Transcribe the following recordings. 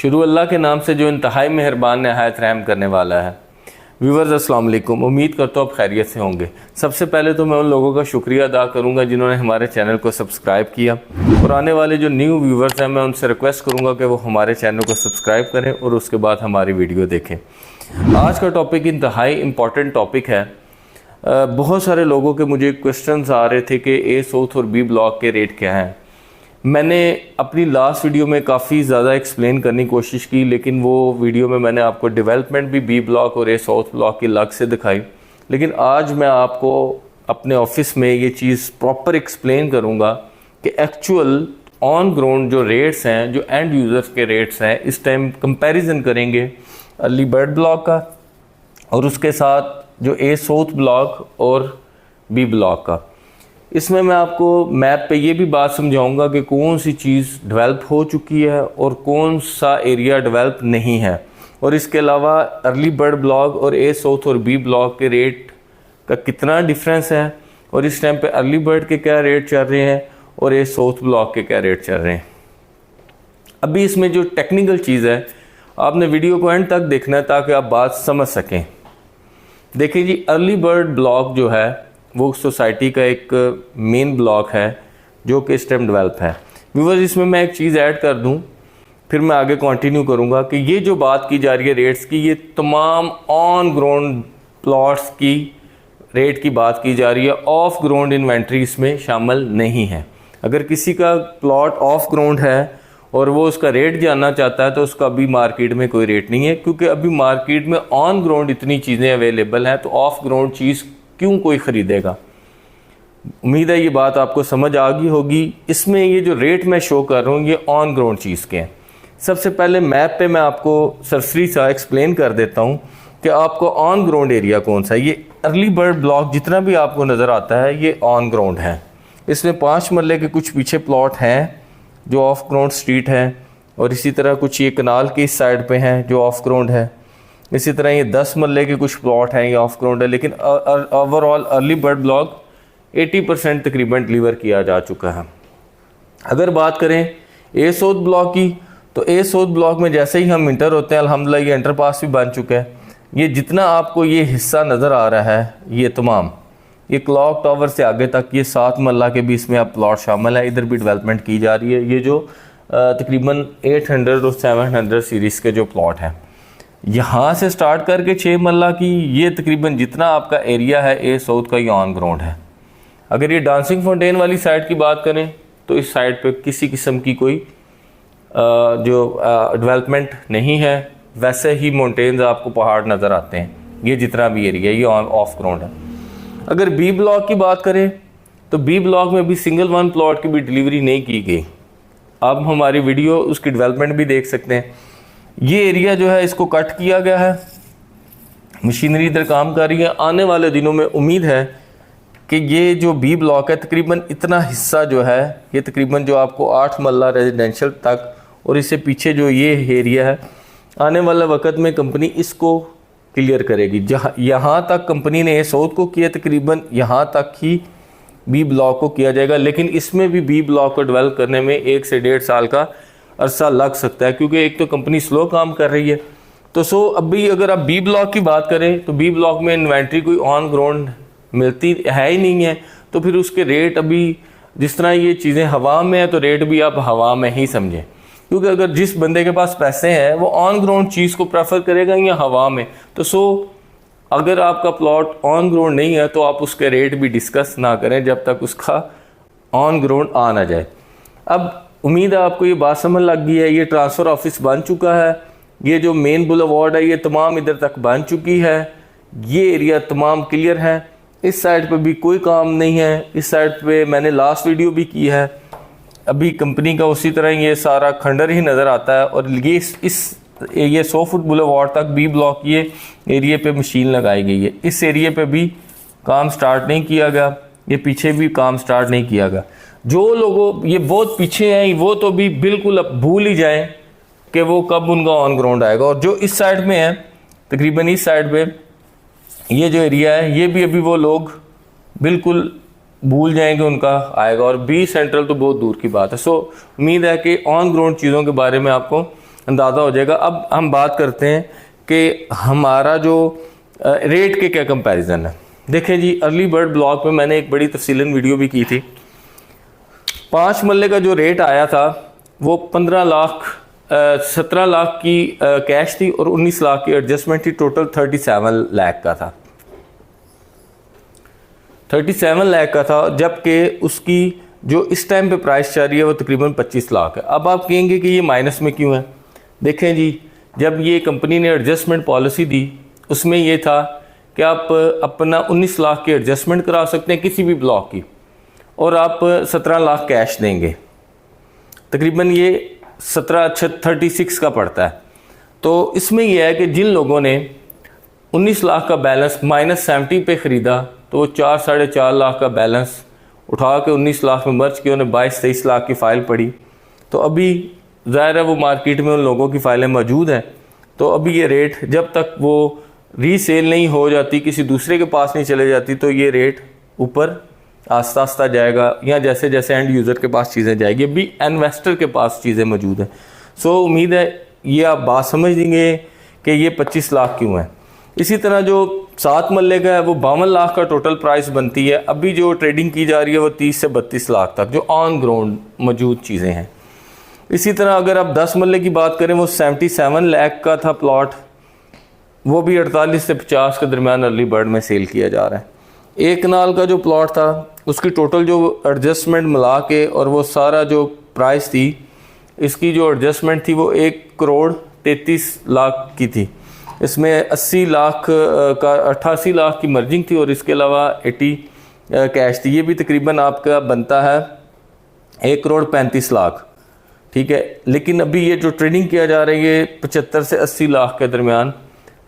शुरू अल्लाह के नाम से जो इंतहाई मेहरबान नहायत रहम करने वाला है। व्यूवर्स अस्सलाम वालेकुम, उम्मीद करता हूँ आप खैरियत से होंगे। सबसे पहले तो मैं उन लोगों का शुक्रिया अदा करूँगा जिन्होंने हमारे चैनल को सब्सक्राइब किया, और आने वाले जो न्यू व्यूवर्स हैं मैं उनसे रिक्वेस्ट करूँगा कि वो हमारे चैनल को सब्सक्राइब करें और उसके बाद हमारी वीडियो देखें। आज का टॉपिक इंतहाई इम्पॉर्टेंट टॉपिक है। बहुत सारे लोगों के मुझे क्वेश्चंस आ रहे थे कि ए साउथ और बी ब्लॉक के रेट क्या हैं। मैंने अपनी लास्ट वीडियो में काफ़ी ज़्यादा एक्सप्लेन करने की कोशिश की, लेकिन वो वीडियो में मैंने आपको डेवलपमेंट भी बी ब्लॉक और ए साउथ ब्लॉक की अलग से दिखाई। लेकिन आज मैं आपको अपने ऑफिस में ये चीज़ प्रॉपर एक्सप्लेन करूँगा कि एक्चुअल ऑन ग्राउंड जो रेट्स हैं, जो एंड यूज़र्स के रेट्स हैं, इस टाइम कंपैरिजन करेंगे अर्ली बर्ड ब्लॉक का और उसके साथ जो ए साउथ ब्लॉक और बी ब्लॉक का। इसमें मैं आपको मैप पे ये भी बात समझाऊंगा कि कौन सी चीज़ डेवलप हो चुकी है और कौन सा एरिया डेवलप नहीं है, और इसके अलावा अर्ली बर्ड ब्लॉक और ए साउथ और बी ब्लॉक के रेट का कितना डिफरेंस है, और इस टाइम पे अर्ली बर्ड के क्या रेट चल रहे हैं और ए साउथ ब्लॉक के क्या रेट चल रहे हैं। अभी इसमें जो टेक्निकल चीज़ है, आपने वीडियो को एंड तक देखना है ताकि आप बात समझ सकें। देखिए जी, अर्ली बर्ड ब्लॉक जो है वो सोसाइटी का एक मेन ब्लॉक है जो कि इस टाइम डेवलप है। व्यूअर्स, इसमें मैं एक चीज़ ऐड कर दूं, फिर मैं आगे कंटिन्यू करूंगा कि ये जो बात की जा रही है रेट्स की, ये तमाम ऑन ग्राउंड प्लॉट्स की रेट की बात की जा रही है। ऑफ ग्राउंड इन्वेंट्री इसमें शामिल नहीं है। अगर किसी का प्लॉट ऑफ ग्राउंड है और वो उसका रेट जानना चाहता है तो उसका अभी मार्केट में कोई रेट नहीं है, क्योंकि अभी मार्केट में ऑन ग्राउंड इतनी चीज़ें अवेलेबल हैं, तो ऑफ ग्राउंड चीज़ क्यों कोई ख़रीदेगा। उम्मीद है ये बात आपको समझ आ गई होगी। इसमें ये जो रेट मैं शो कर रहा हूँ ये ऑन ग्राउंड चीज़ के हैं। सबसे पहले मैप पे मैं आपको सरसरी सा एक्सप्लेन कर देता हूँ कि आपको ऑन ग्राउंड एरिया कौन सा है। ये अर्ली बर्ड ब्लॉक जितना भी आपको नज़र आता है ये ऑन ग्राउंड है। इसमें 5 मरले के कुछ पीछे प्लॉट हैं जो ऑफ ग्राउंड स्ट्रीट है, और इसी तरह कुछ ये कनाल की इस साइड पे हैं जो ऑफ ग्राउंड है। इसी तरह ये 10 मरले के कुछ प्लॉट हैं ये ऑफ ग्राउंड है। लेकिन ओवरऑल अर्ली बर्ड ब्लॉक 80% तकरीबन डिलीवर किया जा चुका है। अगर बात करें ए साउथ ब्लॉक की, तो ए साउथ ब्लॉक में जैसे ही हम इंटर होते हैं अल्हम्दुलिल्लाह ये अंडरपास भी बन चुका है। ये जितना आपको ये हिस्सा नज़र आ रहा है ये तमाम, ये क्लॉक टावर से आगे तक ये 7 मरला के भी इसमें अब प्लॉट शामिल है। इधर भी डेवलपमेंट की जा रही है। ये जो तकरीबन 800 और 700 सीरीज़ के जो प्लॉट हैं, यहाँ से स्टार्ट करके 6 मरला की ये तकरीबन जितना आपका एरिया है ए साउथ का ये ऑन ग्राउंड है। अगर ये डांसिंग फाउंटेन वाली साइड की बात करें तो इस साइड पे किसी किस्म की कोई जो डेवलपमेंट नहीं है। वैसे ही माउंटेन्स आपको पहाड़ नज़र आते हैं। ये जितना भी एरिया ये ऑफ ग्राउंड है। अगर बी ब्लॉक की बात करें तो बी ब्लॉक में भी सिंगल वन प्लॉट की भी डिलीवरी नहीं की गई। अब हमारी वीडियो उसकी डेवलपमेंट भी देख सकते हैं। ये एरिया जो है इसको कट किया गया है, मशीनरी इधर काम कर रही है। आने वाले दिनों में उम्मीद है कि ये जो बी ब्लॉक है तकरीबन इतना हिस्सा जो है ये तकरीबन जो आपको 8 मरला रेजिडेंशियल तक, और इससे पीछे जो ये एरिया है, आने वाले वक्त में कंपनी इसको क्लियर करेगी। जहाँ यहाँ तक कंपनी ने ए साउथ को किया तकरीबन यहाँ तक ही बी ब्लॉक को किया जाएगा। लेकिन इसमें भी बी ब्लॉक को डेवलप करने में 1 से 1.5 साल का अरसा लग सकता है, क्योंकि एक तो कंपनी स्लो काम कर रही है। तो अभी अगर आप बी ब्लॉक की बात करें तो बी ब्लॉक में इन्वेंट्री कोई ऑन ग्राउंड मिलती है ही नहीं है, तो फिर उसके रेट अभी जिस तरह ये चीज़ें हवा में है तो रेट भी आप हवा में ही समझें। क्योंकि अगर जिस बंदे के पास पैसे हैं वो ऑन ग्राउंड चीज़ को प्रेफर करेगा या हवा में। तो अगर आपका प्लॉट ऑन ग्राउंड नहीं है तो आप उसके रेट भी डिस्कस ना करें जब तक उसका ऑन ग्राउंड आ ना जाए। अब उम्मीद है आपको ये बात समझ लग गई है। ये ट्रांसफ़र ऑफिस बन चुका है। ये जो मेन बुलेवार्ड है ये तमाम इधर तक बन चुकी है। ये एरिया तमाम क्लियर है। इस साइड पे भी कोई काम नहीं है। इस साइड पे मैंने लास्ट वीडियो भी की है। अभी कंपनी का उसी तरह ये सारा खंडर ही नज़र आता है, और ये 100 फुट बुलेवार्ड तक बी ब्लॉक ये एरिया पे मशीन लगाई गई है। इस एरिया पे भी काम स्टार्ट नहीं किया गया, ये पीछे भी काम स्टार्ट नहीं किया गया। जो लोगों ये बहुत पीछे हैं वो तो भी बिल्कुल अब भूल ही जाएं कि वो कब उनका ऑन ग्राउंड आएगा। और जो इस साइड में है तकरीबन इस साइड पे ये जो एरिया है ये भी अभी वो लोग बिल्कुल भूल जाएंगे उनका आएगा, और बी सेंट्रल तो बहुत दूर की बात है। उम्मीद है कि ऑन ग्राउंड चीज़ों के बारे में आपको अंदाज़ा हो जाएगा। अब हम बात करते हैं कि हमारा जो रेट के क्या कंपैरिजन है। देखें जी, अर्ली बर्ड ब्लॉक में मैंने एक बड़ी तफसीलन वीडियो भी की थी। 5 मरले का जो रेट आया था वो 17 लाख की कैश थी और 19 लाख की एडजस्टमेंट थी। टोटल 37 लाख का था, 37 लाख का था, जबकि उसकी जो इस टाइम पे प्राइस चल रही है वो तकरीबन 25 लाख है। अब आप कहेंगे कि ये माइनस में क्यों है। देखें जी, जब ये कंपनी ने एडजस्टमेंट पॉलिसी दी उसमें ये था कि आप अपना 19 लाख की एडजस्टमेंट करा सकते हैं किसी भी ब्लॉक की, और आप 17 लाख कैश देंगे। तकरीबन ये 36 का पड़ता है। तो इसमें यह है कि जिन लोगों ने 19 लाख का बैलेंस -70 पे ख़रीदा तो वो 4-4.5 लाख का बैलेंस उठा के 19 लाख में मर्ज किया, उन्हें 22-23 लाख की फ़ाइल पड़ी। तो अभी ज़ाहिर है वो मार्केट में उन लोगों की फ़ाइलें मौजूद हैं। तो अभी ये रेट जब तक वो रीसेल नहीं हो जाती, किसी दूसरे के पास नहीं चले जाती, तो ये रेट ऊपर आस्ता आस्ता जाएगा, या जैसे जैसे एंड यूज़र के पास चीज़ें जाएगी। अभी इन्वेस्टर के पास चीज़ें मौजूद हैं। सो उम्मीद है ये आप बात समझ लेंगे कि ये 25 लाख क्यों है। इसी तरह जो 7 मरले का है वो 52 लाख का टोटल प्राइस बनती है। अभी जो ट्रेडिंग की जा रही है वो 30 से 32 लाख तक जो ऑन ग्राउंड मौजूद चीज़ें हैं। इसी तरह अगर आप 10 मरले की बात करें वो 77 लाख का था प्लॉट, वो भी 48 से 50 के दरमियान अर्ली बर्ड में सेल किया जा रहा है। 1 कनाल का जो प्लॉट था उसकी टोटल जो एडजस्टमेंट मिला के और वो सारा जो प्राइस थी, इसकी जो एडजस्टमेंट थी वो 1,33 लाख की थी। इसमें 80 लाख का 88 लाख की मर्जिंग थी और इसके अलावा 80 कैश थी। ये भी तकरीबन आपका बनता है 1,35 लाख, ठीक है। लेकिन अभी ये जो ट्रेडिंग किया जा रहा है ये 75 से 80 लाख के दरमियान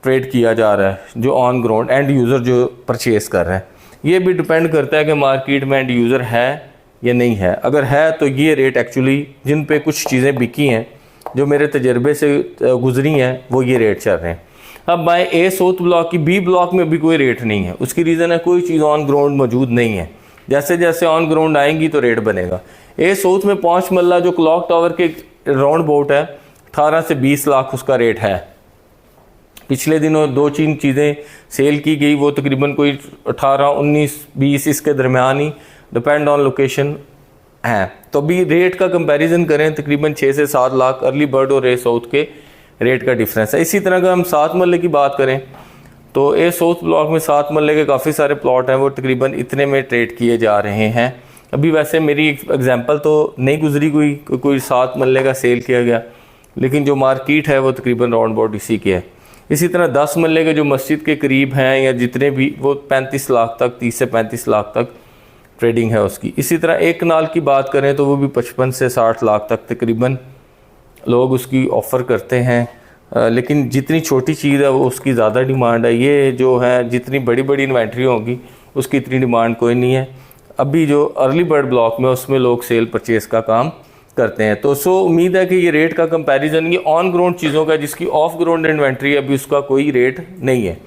ट्रेड किया जा रहा है, जो ऑन ग्राउंड एंड यूज़र जो परचेज़ कर रहे हैं। ये भी डिपेंड करता है कि मार्केट में एंड यूज़र है या नहीं है। अगर है तो ये रेट एक्चुअली जिन पे कुछ चीज़ें बिकी हैं जो मेरे तजर्बे से गुजरी हैं वो ये रेट चल रहे हैं। अब बाय ए साउथ ब्लॉक की बी ब्लॉक में भी कोई रेट नहीं है। उसकी रीज़न है कोई चीज़ ऑन ग्राउंड मौजूद नहीं है। जैसे जैसे ऑन ग्राउंड आएंगी तो रेट बनेगा। ए साउथ में 5 मरला जो क्लॉक टावर के राउंड बोट है 18 से 20 लाख उसका रेट है। पिछले दिनों 2-3 चीज़ें सेल की गई, वो तकरीबन कोई 18, 19, 20 इसके दरमियान ही डिपेंड ऑन लोकेशन है। तो अभी रेट का कंपैरिजन करें तकरीबन 6 से 7 लाख अर्ली बर्ड और ए साउथ के रेट का डिफरेंस है। इसी तरह अगर हम 7 मरले की बात करें तो ए साउथ ब्लॉक में 7 मरले के काफ़ी सारे प्लॉट हैं, वो तकरीबन इतने में ट्रेड किए जा रहे हैं। अभी वैसे मेरी एग्जांपल तो नहीं गुजरी कोई 7 मरले का सेल किया गया, लेकिन जो मार्केट है वो तकरीबन राउंड अबाउट इसी की है। इसी तरह 10 मरले के जो मस्जिद के करीब हैं या जितने भी, वो 35 लाख तक, 30 से 35 लाख तक ट्रेडिंग है उसकी। इसी तरह 1 कनाल की बात करें तो वो भी 55 से 60 लाख तक तकरीबन लोग उसकी ऑफ़र करते हैं। लेकिन जितनी छोटी चीज़ है वो उसकी ज़्यादा डिमांड है। ये जो है जितनी बड़ी बड़ी इन्वेंट्री होगी उसकी इतनी डिमांड कोई नहीं है। अभी जो अर्ली बर्ड ब्लॉक में उसमें लोग सेल परचेज़ का काम करते हैं। तो उम्मीद है कि ये रेट का कंपैरिजन ये ऑन ग्राउंड चीज़ों का, जिसकी ऑफ ग्राउंड इन्वेंट्री अभी उसका कोई रेट नहीं है।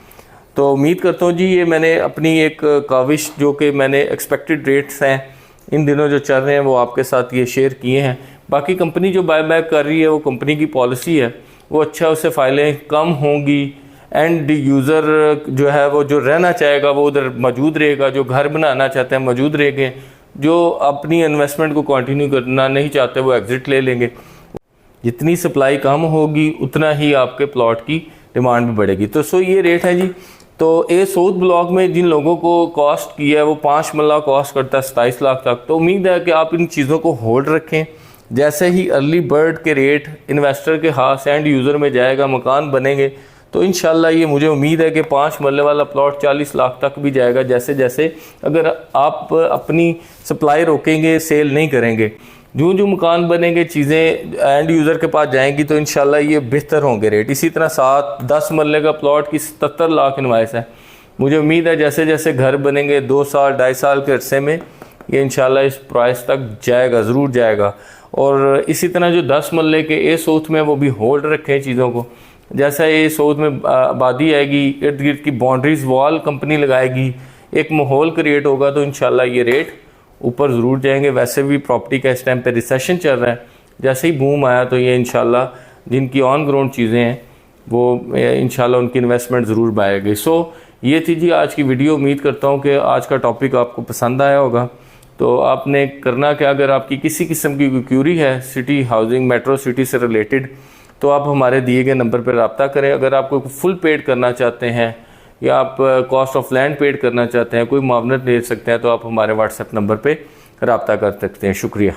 तो उम्मीद करता हूँ जी ये मैंने अपनी एक काविश जो कि मैंने एक्सपेक्टेड रेट्स हैं इन दिनों जो चल रहे हैं वो आपके साथ ये शेयर किए हैं। बाकी कंपनी जो बाय बैक कर रही है वो कंपनी की पॉलिसी है, वो अच्छा, उससे फ़ाइलें कम होंगी। एंड यूज़र जो है वो जो रहना चाहेगा वो उधर मौजूद रहेगा, जो घर बनाना चाहते हैं मौजूद रहेंगे, जो अपनी इन्वेस्टमेंट को कंटिन्यू करना नहीं चाहते वो एग्ज़िट ले लेंगे। जितनी सप्लाई कम होगी उतना ही आपके प्लॉट की डिमांड भी बढ़ेगी। तो ये रेट है जी। तो ए साउथ ब्लॉक में जिन लोगों को कॉस्ट की है वो 5 मरला कॉस्ट करता है 27 लाख तक। तो उम्मीद है कि आप इन चीज़ों को होल्ड रखें। जैसे ही अर्ली बर्ड के रेट इन्वेस्टर के हाथ एंड यूज़र में जाएगा, मकान बनेंगे, तो इंशाल्लाह ये मुझे उम्मीद है कि 5 मरले वाला प्लॉट 40 लाख तक भी जाएगा। जैसे जैसे अगर आप अपनी सप्लाई रोकेंगे, सेल नहीं करेंगे, जो मकान बनेंगे, चीज़ें एंड यूज़र के पास जाएंगी, तो इंशाल्लाह ये बेहतर होंगे रेट। इसी तरह 7-10 मरले का प्लॉट की 77 लाख इनवाइस है। मुझे उम्मीद है जैसे जैसे घर बनेंगे 2 साल 2.5 साल के अरसे में ये इंशाल्लाह इस प्राइस तक जाएगा, ज़रूर जाएगा। और इसी तरह जो 10 मरले के ए साउथ में वो भी होल्ड रखें चीज़ों को। जैसा ए साउथ में आबादी आएगी, इर्द गिर्द की बाउंड्रीज वॉल कंपनी लगाएगी, एक माहौल क्रिएट होगा, तो इंशाल्लाह ये रेट ऊपर ज़रूर जाएंगे। वैसे भी प्रॉपर्टी का इस टाइम पे रिसेशन चल रहा है, जैसे ही बूम आया तो ये इंशाल्लाह जिनकी ऑन ग्राउंड चीज़ें हैं वो इंशाल्लाह उनकी इन्वेस्टमेंट ज़रूर बाएगी। सो ये थी जी आज की वीडियो। उम्मीद करता हूँ कि आज का टॉपिक आपको पसंद आया होगा। तो आपने करना क्या, अगर आपकी किसी किस्म की कोई क्यूरी है सिटी हाउसिंग मेट्रो सिटी से रिलेटेड, तो आप हमारे दिए गए नंबर पर रब्ता करें। अगर आप कोई फुल पेड करना चाहते हैं या आप कॉस्ट ऑफ लैंड पेड करना चाहते हैं, कोई मुआवनत ले सकते हैं, तो आप हमारे व्हाट्सएप नंबर पर रब्ता कर सकते हैं। शुक्रिया।